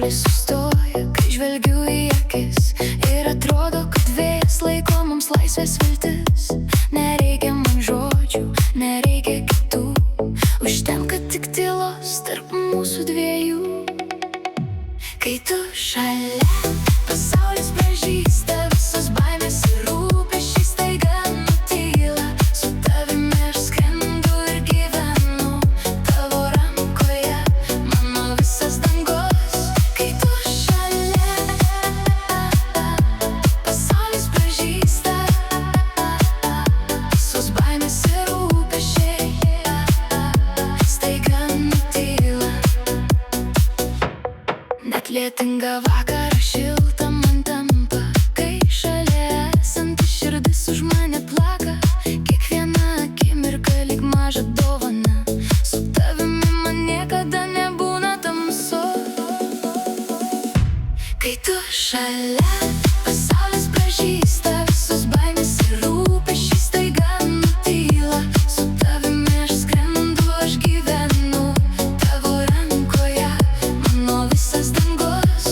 pasaulis sustoja, kai žvelgiu į akis. Ir atrodo, kad vėjas laiko mums laisvės viltis. Nereikia man žodžių, nereikia kitų, užtenka tik tylos tarp mūsų dviejų. Kai tu šalia, pasaulis pražysta, visos baimės ir rūpesčiai staiga nutyla. Su tavimi aš skrendu ir gyvenu, tavo rankoje mano visas dangus. Kai tu šalia, pasaulis pražysta, visos baimės ir rūpesčiai staiga nutyla. Net lietinga vakarą šilta man tampa, kai šalia esanti širdis už mane plaka. Kiekviena akimirka lyg maža dovana, su tavimi man niekada nebūna tamsu. Kai tu šalia, pasaulis pražysta, visos baimės ir rūpesčiai staiga nutyla. Su tavimi aš skrendu, aš gyvenu, tavo rankoje mano visas dangus.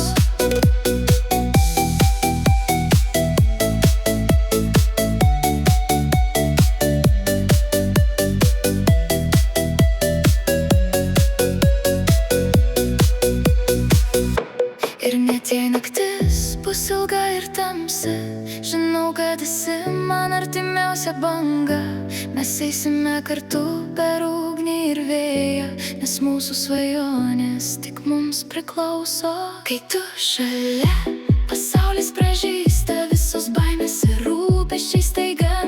Ir net jei naktis bus ilga ir tamsi, žinau, kad esi man artimiausia banga. Mes eisime kartu per ugnį ir vėją, nes mūsų svajonės tik mums priklauso. Kai tu šalia, pasaulis pražysta, visos baimės ir rūpesčiai staiga